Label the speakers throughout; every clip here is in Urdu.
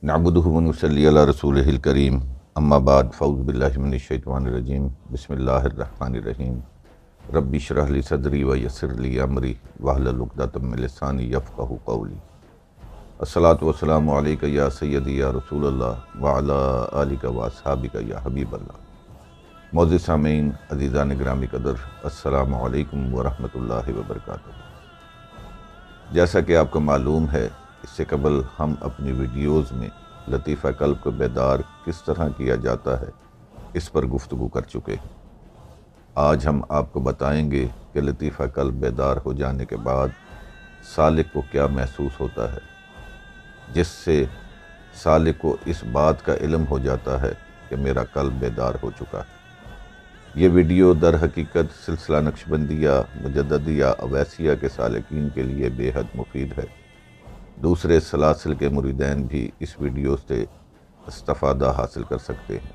Speaker 1: نعبدہ ونصلی علی رسولہ الکریم اما بعد فاعوذ باللہ من الشیطان الرجیم بسم اللہ الرحمن الرحیم رب اشرح لی صدری ویسر لی امری واحلل عقدۃ من لسانی یفقہوا قولی۔ الصلاۃ والسلام علیک یا سیدی یا رسول اللہ وعلی آلک واصحابک یا حبیب اللہ۔ معزز سامعین، عزیزان گرامی قدر، السلام علیکم ورحمۃ اللہ وبرکاتہ۔ جیسا کہ آپ کو معلوم ہے، اس سے قبل ہم اپنی ویڈیوز میں لطیفہ قلب کو بیدار کس طرح کیا جاتا ہے اس پر گفتگو کر چکے ہیں۔ آج ہم آپ کو بتائیں گے کہ لطیفہ قلب بیدار ہو جانے کے بعد سالک کو کیا محسوس ہوتا ہے، جس سے سالک کو اس بات کا علم ہو جاتا ہے کہ میرا قلب بیدار ہو چکا ہے۔ یہ ویڈیو در حقیقت سلسلہ نقشبندیہ، مجددیہ، اویسیہ کے سالکین کے لیے بے حد مفید ہے۔ دوسرے سلاسل کے مریدین بھی اس ویڈیو سے استفادہ حاصل کر سکتے ہیں۔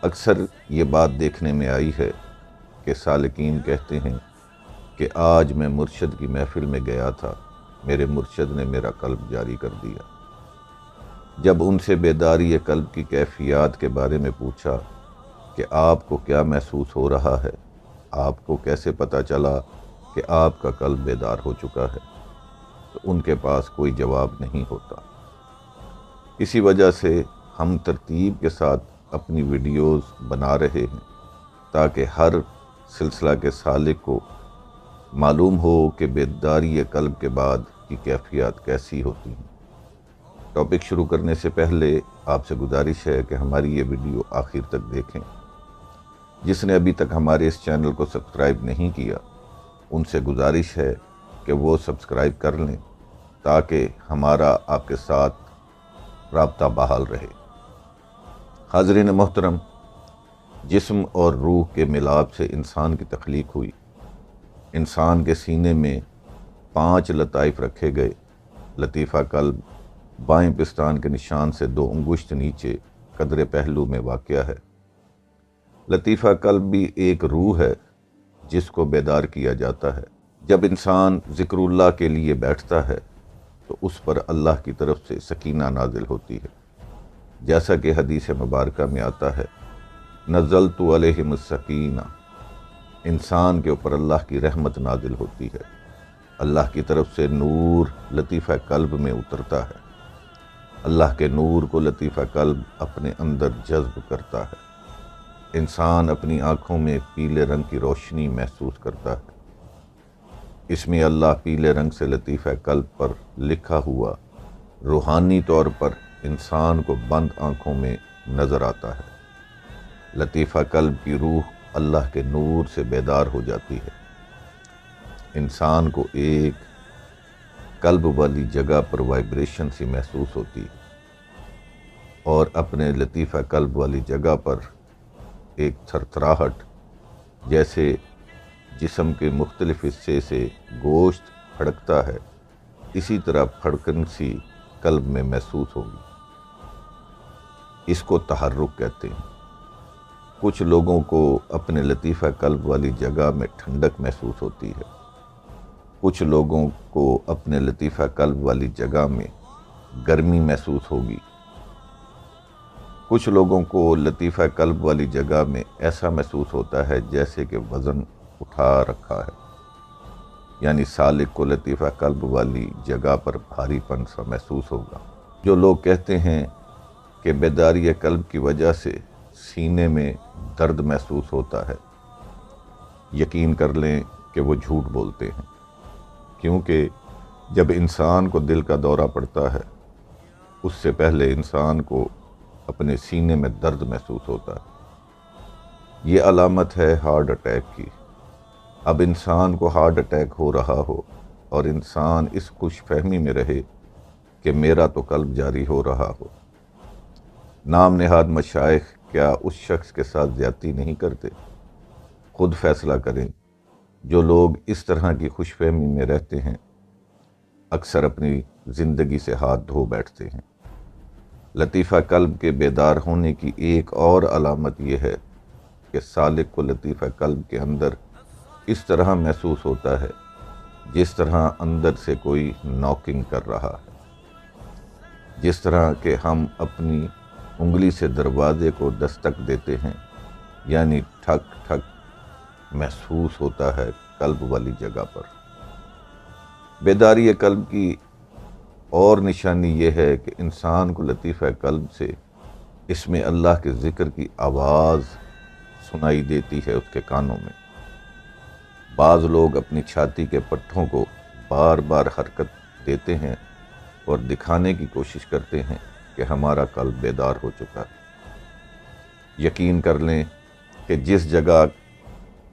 Speaker 1: اکثر یہ بات دیکھنے میں آئی ہے کہ سالکین کہتے ہیں کہ آج میں مرشد کی محفل میں گیا تھا، میرے مرشد نے میرا قلب جاری کر دیا۔ جب ان سے بیداری قلب کی کیفیات کے بارے میں پوچھا کہ آپ کو کیا محسوس ہو رہا ہے، آپ کو کیسے پتہ چلا کہ آپ کا قلب بیدار ہو چکا ہے، تو ان کے پاس کوئی جواب نہیں ہوتا۔ اسی وجہ سے ہم ترتیب کے ساتھ اپنی ویڈیوز بنا رہے ہیں تاکہ ہر سلسلہ کے سالک کو معلوم ہو کہ بیداری قلب کے بعد کی کیفیات کیسی ہوتی ہیں۔ ٹاپک شروع کرنے سے پہلے آپ سے گزارش ہے کہ ہماری یہ ویڈیو آخر تک دیکھیں۔ جس نے ابھی تک ہمارے اس چینل کو سبسکرائب نہیں کیا، ان سے گزارش ہے کہ وہ سبسکرائب کر لیں تاکہ ہمارا آپ کے ساتھ رابطہ بحال رہے۔ حاضرین محترم، جسم اور روح کے ملاپ سے انسان کی تخلیق ہوئی۔ انسان کے سینے میں 5 لطائف رکھے گئے۔ لطیفہ قلب بائیں پستان کے نشان سے 2 انگشت نیچے قدر پہلو میں واقع ہے۔ لطیفہ قلب بھی ایک روح ہے جس کو بیدار کیا جاتا ہے۔ جب انسان ذکر اللہ کے لیے بیٹھتا ہے تو اس پر اللہ کی طرف سے سکینہ نازل ہوتی ہے، جیسا کہ حدیث مبارکہ میں آتا ہے، نزلت علیہم السکینہ، انسان کے اوپر اللہ کی رحمت نازل ہوتی ہے، اللہ کی طرف سے نور لطیفہ قلب میں اترتا ہے، اللہ کے نور کو لطیفہ قلب اپنے اندر جذب کرتا ہے، انسان اپنی آنکھوں میں پیلے رنگ کی روشنی محسوس کرتا ہے۔ اس میں اللہ پیلے رنگ سے لطیفہ قلب پر لکھا ہوا روحانی طور پر انسان کو بند آنکھوں میں نظر آتا ہے۔ لطیفہ قلب کی روح اللہ کے نور سے بیدار ہو جاتی ہے۔ انسان کو ایک قلب والی جگہ پر وائبریشن سی محسوس ہوتی ہے اور اپنے لطیفہ قلب والی جگہ پر ایک تھرتھراہٹ، جیسے جسم کے مختلف حصے سے گوشت پھڑکتا ہے، اسی طرح پھڑکن سی قلب میں محسوس ہوگی۔ اس کو تحرک کہتے ہیں۔ کچھ لوگوں کو اپنے لطیفہ قلب والی جگہ میں ٹھنڈک محسوس ہوتی ہے، کچھ لوگوں کو اپنے لطیفہ قلب والی جگہ میں گرمی محسوس ہوگی، کچھ لوگوں کو لطیفہ قلب والی جگہ میں ایسا محسوس ہوتا ہے جیسے کہ وزن اٹھا رکھا ہے، یعنی سالک کو لطیفہ قلب والی جگہ پر بھاری پن سا محسوس ہوگا۔ جو لوگ کہتے ہیں کہ بیداری قلب کی وجہ سے سینے میں درد محسوس ہوتا ہے، یقین کر لیں کہ وہ جھوٹ بولتے ہیں، کیونکہ جب انسان کو دل کا دورہ پڑتا ہے، اس سے پہلے انسان کو اپنے سینے میں درد محسوس ہوتا ہے۔ یہ علامت ہے ہارٹ اٹیک کی۔ اب انسان کو ہارٹ اٹیک ہو رہا ہو اور انسان اس خوش فہمی میں رہے کہ میرا تو قلب جاری ہو رہا ہو۔ نام نہاد مشائخ کیا اس شخص کے ساتھ زیادتی نہیں کرتے؟ خود فیصلہ کریں۔ جو لوگ اس طرح کی خوش فہمی میں رہتے ہیں، اکثر اپنی زندگی سے ہاتھ دھو بیٹھتے ہیں۔ لطیفہ قلب کے بیدار ہونے کی ایک اور علامت یہ ہے کہ سالک کو لطیفہ قلب کے اندر اس طرح محسوس ہوتا ہے جس طرح اندر سے کوئی ناکنگ کر رہا ہے۔ جس طرح کہ ہم اپنی انگلی سے دروازے کو دستک دیتے ہیں، یعنی ٹھک ٹھک محسوس ہوتا ہے قلب والی جگہ پر۔ بیداری قلب کی اور نشانی یہ ہے کہ انسان کو لطیفہ قلب سے اس میں اللہ کے ذکر کی آواز سنائی دیتی ہے اس کے کانوں میں۔ بعض لوگ اپنی چھاتی کے پٹھوں کو بار بار حرکت دیتے ہیں اور دکھانے کی کوشش کرتے ہیں کہ ہمارا قلب بیدار ہو چکا ہے۔ یقین کر لیں کہ جس جگہ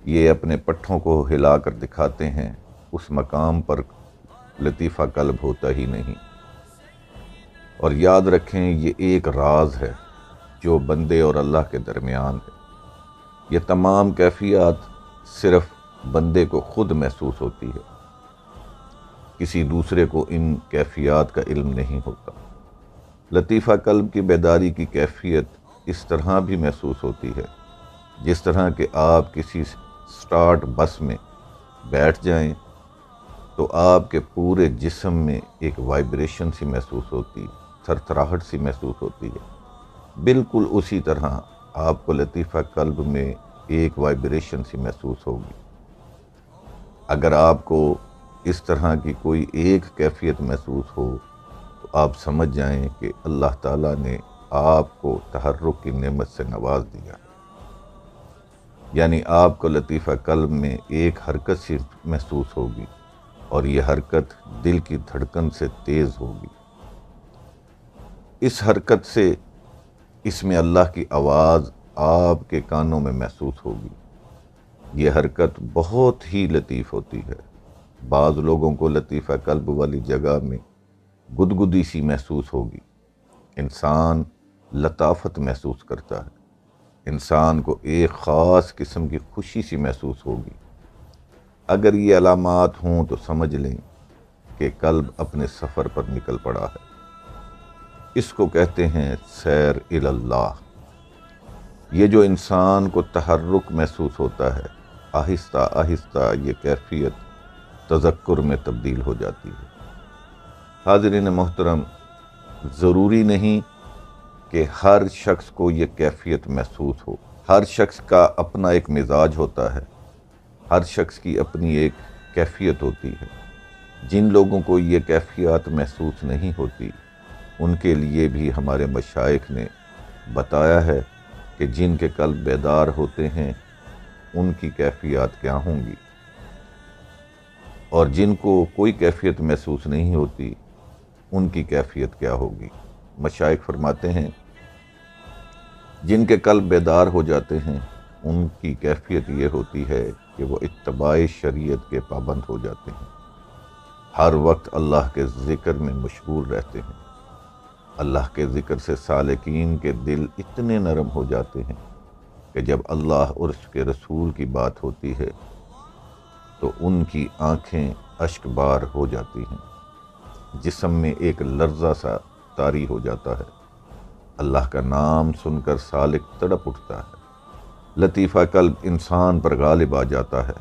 Speaker 1: یہ اپنے پٹھوں کو ہلا کر دکھاتے ہیں اس مقام پر لطیفہ قلب ہوتا ہی نہیں۔ اور یاد رکھیں یہ ایک راز ہے جو بندے اور اللہ کے درمیان ہے۔ یہ تمام کیفیات صرف بندے کو خود محسوس ہوتی ہے، کسی دوسرے کو ان کیفیات کا علم نہیں ہوتا۔ لطیفہ قلب کی بیداری کی کیفیت اس طرح بھی محسوس ہوتی ہے جس طرح کہ آپ کسی سٹارٹ بس میں بیٹھ جائیں تو آپ کے پورے جسم میں ایک وائبریشن سی محسوس ہوتی ہے، تھرتھراہٹ سی محسوس ہوتی ہے۔ بالکل اسی طرح آپ کو لطیفہ قلب میں ایک وائبریشن سی محسوس ہوگی۔ اگر آپ کو اس طرح کی کوئی ایک کیفیت محسوس ہو تو آپ سمجھ جائیں کہ اللہ تعالیٰ نے آپ کو تحرک کی نعمت سے نواز دیا، یعنی آپ کو لطیفہ قلب میں ایک حرکت سی محسوس ہوگی اور یہ حرکت دل کی دھڑکن سے تیز ہوگی۔ اس حرکت سے اس میں اللہ کی آواز آپ کے کانوں میں محسوس ہوگی۔ یہ حرکت بہت ہی لطیف ہوتی ہے۔ بعض لوگوں کو لطیفہ قلب والی جگہ میں گدگدی سی محسوس ہوگی۔ انسان لطافت محسوس کرتا ہے، انسان کو ایک خاص قسم کی خوشی سی محسوس ہوگی۔ اگر یہ علامات ہوں تو سمجھ لیں کہ قلب اپنے سفر پر نکل پڑا ہے۔ اس کو کہتے ہیں سیر الی اللہ۔ یہ جو انسان کو تحرک محسوس ہوتا ہے، آہستہ آہستہ یہ کیفیت تذکر میں تبدیل ہو جاتی ہے۔ حاضرین محترم، ضروری نہیں کہ ہر شخص کو یہ کیفیت محسوس ہو۔ ہر شخص کا اپنا ایک مزاج ہوتا ہے، ہر شخص کی اپنی ایک کیفیت ہوتی ہے۔ جن لوگوں کو یہ کیفیات محسوس نہیں ہوتی ان کے لیے بھی ہمارے مشائخ نے بتایا ہے کہ جن کے قلب بیدار ہوتے ہیں ان کی کیفیات کیا ہوں گی، اور جن کو کوئی کیفیت محسوس نہیں ہوتی ان کی کیفیت کیا ہوگی۔ مشائخ فرماتے ہیں جن کے قلب بیدار ہو جاتے ہیں ان کی کیفیت یہ ہوتی ہے کہ وہ اتباع شریعت کے پابند ہو جاتے ہیں، ہر وقت اللہ کے ذکر میں مشغول رہتے ہیں۔ اللہ کے ذکر سے سالکین کے دل اتنے نرم ہو جاتے ہیں کہ جب اللہ اور اس کے رسول کی بات ہوتی ہے تو ان کی آنکھیں اشک بار ہو جاتی ہیں، جسم میں ایک لرزہ سا طاری ہو جاتا ہے۔ اللہ کا نام سن کر سالک تڑپ اٹھتا ہے۔ لطیفہ قلب انسان پر غالب آ جاتا ہے،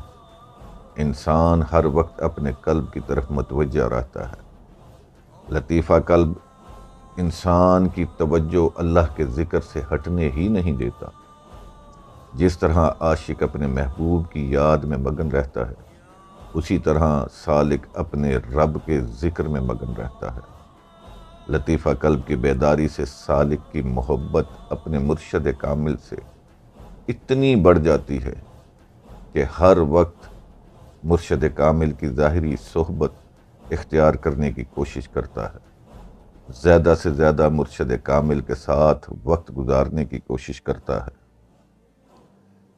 Speaker 1: انسان ہر وقت اپنے قلب کی طرف متوجہ رہتا ہے۔ لطیفہ قلب انسان کی توجہ اللہ کے ذکر سے ہٹنے ہی نہیں دیتا۔ جس طرح عاشق اپنے محبوب کی یاد میں مگن رہتا ہے، اسی طرح سالک اپنے رب کے ذکر میں مگن رہتا ہے۔ لطیفہ قلب کی بیداری سے سالک کی محبت اپنے مرشد کامل سے اتنی بڑھ جاتی ہے کہ ہر وقت مرشد کامل کی ظاہری صحبت اختیار کرنے کی کوشش کرتا ہے، زیادہ سے زیادہ مرشد کامل کے ساتھ وقت گزارنے کی کوشش کرتا ہے۔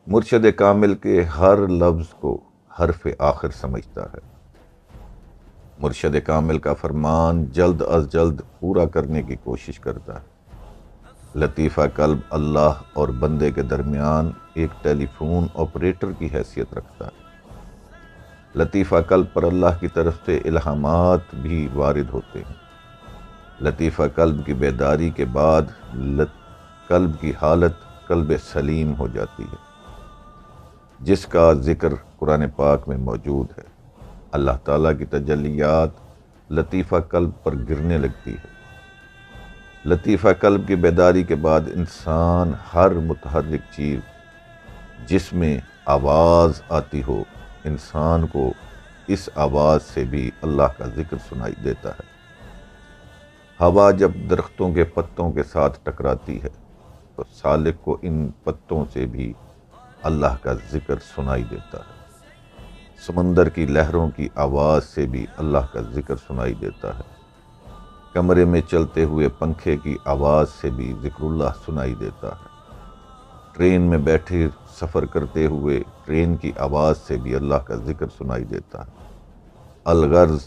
Speaker 1: مرشد کامل کے ہر لفظ کو حرف آخر سمجھتا ہے۔ مرشد کامل کا فرمان جلد از جلد پورا کرنے کی کوشش کرتا ہے۔ لطیفہ قلب اللہ اور بندے کے درمیان ایک ٹیلی فون آپریٹر کی حیثیت رکھتا ہے۔ لطیفہ قلب پر اللہ کی طرف سے الہامات بھی وارد ہوتے ہیں۔ لطیفہ قلب کی بیداری کے بعد قلب کی حالت قلب سلیم ہو جاتی ہے، جس کا ذکر قرآن پاک میں موجود ہے۔ اللہ تعالیٰ کی تجلیات لطیفہ قلب پر گرنے لگتی ہے۔ لطیفہ قلب کی بیداری کے بعد انسان ہر متحرک چیز جس میں آواز آتی ہو، انسان کو اس آواز سے بھی اللہ کا ذکر سنائی دیتا ہے۔ ہوا جب درختوں کے پتوں کے ساتھ ٹکراتی ہے تو سالک کو ان پتوں سے بھی اللہ کا ذکر سنائی دیتا ہے۔ سمندر کی لہروں کی آواز سے بھی اللہ کا ذکر سنائی دیتا ہے۔ کمرے میں چلتے ہوئے پنکھے کی آواز سے بھی ذکر اللہ سنائی دیتا ہے۔ ٹرین میں بیٹھے سفر کرتے ہوئے ٹرین کی آواز سے بھی اللہ کا ذکر سنائی دیتا ہے۔ الغرض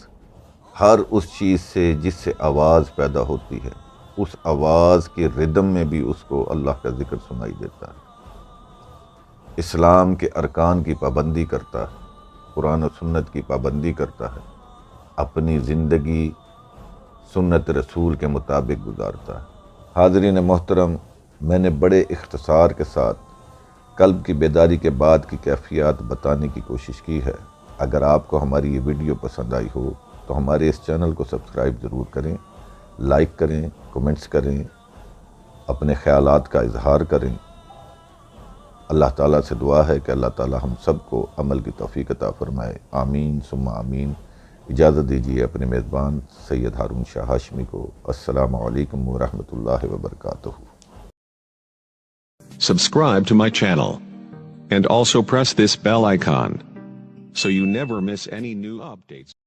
Speaker 1: ہر اس چیز سے جس سے آواز پیدا ہوتی ہے، اس آواز کے ردم میں بھی اس کو اللہ کا ذکر سنائی دیتا ہے۔ اسلام کے ارکان کی پابندی کرتا ہے، قرآن و سنت کی پابندی کرتا ہے، اپنی زندگی سنت رسول کے مطابق گزارتا ہے۔ حاضرین محترم، میں نے بڑے اختصار کے ساتھ قلب کی بیداری کے بعد کی کیفیات بتانے کی کوشش کی ہے۔ اگر آپ کو ہماری یہ ویڈیو پسند آئی ہو تو ہمارے اس چینل کو سبسکرائب ضرور کریں، لائک کریں، کمنٹس کریں، اپنے خیالات کا اظہار کریں۔ اللہ تعالیٰ سے دعا ہے کہ اللہ تعالیٰ ہم سب کو عمل کی توفیق عطا فرمائے، آمین ثم آمین۔ اجازت دیجیے اپنے میزبان سید ہارون شاہ ہاشمی کو۔ السلام علیکم ورحمۃ اللہ وبرکاتہ۔
Speaker 2: Subscribe to my channel and also press this bell icon so you never miss any new updates.